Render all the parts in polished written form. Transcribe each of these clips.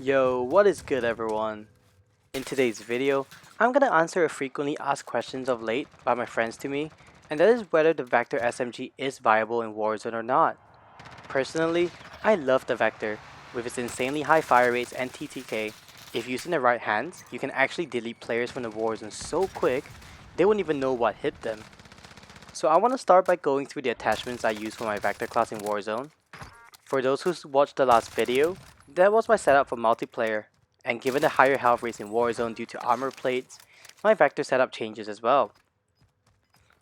Yo, what is good everyone? In today's video, I'm gonna answer a frequently asked questions of late by my friends to me, and that is whether the Vector SMG is viable in Warzone or not. Personally, I love the Vector. With its insanely high fire rates and TTK, if used in the right hands, you can actually delete players from the Warzone so quick, they wouldn't even know what hit them. So I want to start by going through the attachments I use for my Vector class in Warzone. For those who watched the last video, that was my setup for multiplayer, and given the higher health rates in Warzone due to armor plates, my Vector setup changes as well.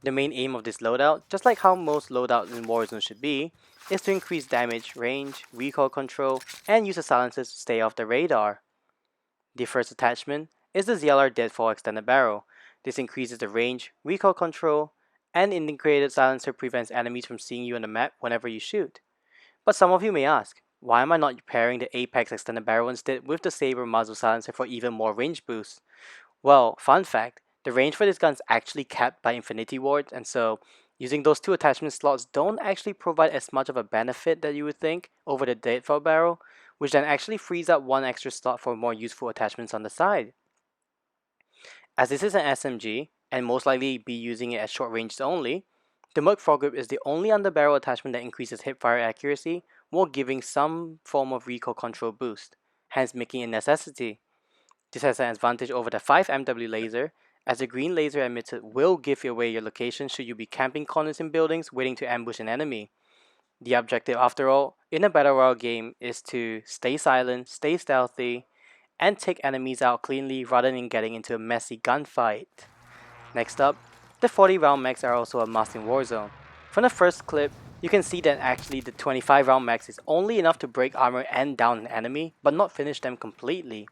The main aim of this loadout, just like how most loadouts in Warzone should be, is to increase damage, range, recoil control, and use the silencers to stay off the radar. The first attachment is the ZLR Deadfall Extended Barrel. This increases the range, recoil control, and integrated silencer prevents enemies from seeing you on the map whenever you shoot. But some of you may ask, why am I not pairing the Apex Extended Barrel instead with the Saber Muzzle Silencer for even more range boost? Well, fun fact, the range for this gun is actually capped by Infinity Wards, and so using those two attachment slots don't actually provide as much of a benefit that you would think over the Deadfall Barrel, which then actually frees up one extra slot for more useful attachments on the side. As this is an SMG, and most likely be using it at short ranges only, the Merc Foregrip is the only underbarrel attachment that increases hipfire accuracy while giving some form of recoil control boost, hence making it a necessity. This has an advantage over the 5MW laser, as the green laser emitted will give away your location should you be camping corners in buildings waiting to ambush an enemy. The objective, after all, in a battle royale game is to stay silent, stay stealthy, and take enemies out cleanly rather than getting into a messy gunfight. Next up, the 40 round mags are also a must in Warzone. From the first clip, you can see that actually the 25 round mags is only enough to break armor and down an enemy, but not finish them completely.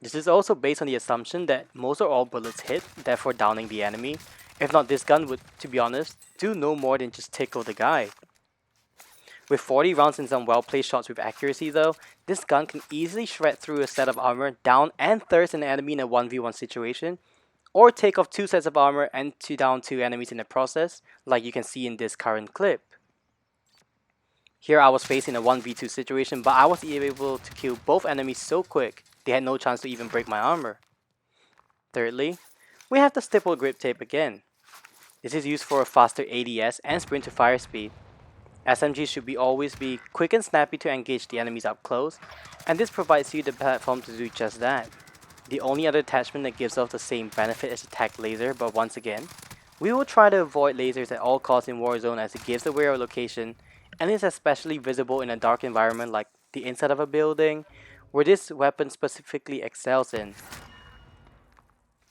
This is also based on the assumption that most or all bullets hit, therefore downing the enemy. If not, this gun would, to be honest, do no more than just tickle the guy. With 40 rounds and some well-placed shots with accuracy though, this gun can easily shred through a set of armor, down and thirst an enemy in a 1v1 situation, or take off two sets of armor and down two enemies in the process, like you can see in this current clip. Here I was facing a 1v2 situation, but I was able to kill both enemies so quick, they had no chance to even break my armor. Thirdly, we have the stipple grip tape again. This is used for a faster ADS and sprint to fire speed. SMGs should always be quick and snappy to engage the enemies up close, and this provides you the platform to do just that. The only other attachment that gives off the same benefit is the TAC laser, but once again, we will try to avoid lasers at all costs in Warzone as it gives away our location, and is especially visible in a dark environment like the inside of a building, where this weapon specifically excels in.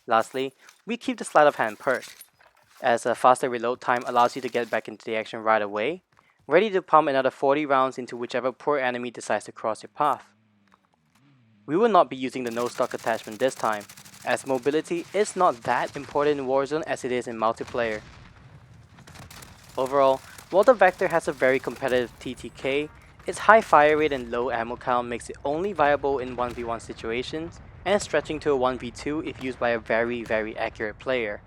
Lastly, we keep the sleight of hand perk, as a faster reload time allows you to get back into the action right away, ready to pump another 40 rounds into whichever poor enemy decides to cross your path. We will not be using the no stock attachment this time, as mobility is not that important in Warzone as it is in multiplayer. Overall, while the Vector has a very competitive TTK, its high fire rate and low ammo count makes it only viable in 1v1 situations, and stretching to a 1v2 if used by a very accurate player.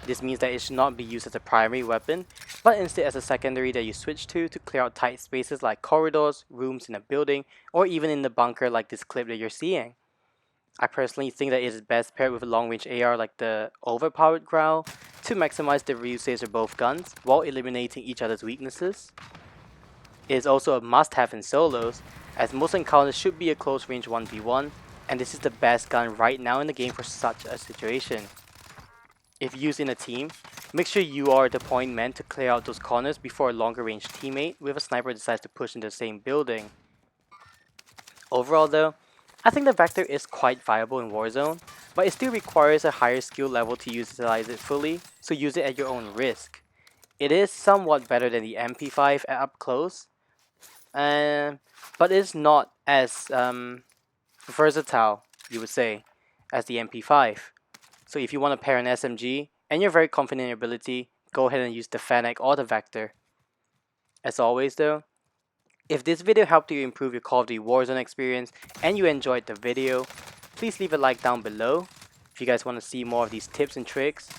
This means that it should not be used as a primary weapon, but instead as a secondary that you switch to clear out tight spaces like corridors, rooms in a building, or even in the bunker like this clip that you're seeing. I personally think that it is best paired with a long-range AR like the overpowered Growl to maximize the usage of both guns while eliminating each other's weaknesses. It is also a must-have in solos, as most encounters should be a close-range 1v1, and this is the best gun right now in the game for such a situation. If used in a team, make sure you are the point man to clear out those corners before a longer range teammate with a sniper decides to push into the same building. Overall though, I think the Vector is quite viable in Warzone, but it still requires a higher skill level to utilize it fully, so use it at your own risk. It is somewhat better than the MP5 at up close, but it's not as versatile, you would say, as the MP5. So if you want to pair an SMG, and you're very confident in your ability, go ahead and use the Fennec or the Vector. As always though, if this video helped you improve your Call of Duty Warzone experience and you enjoyed the video, please leave a like down below. If you guys want to see more of these tips and tricks,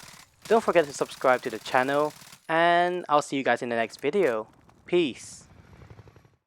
don't forget to subscribe to the channel, and I'll see you guys in the next video. Peace.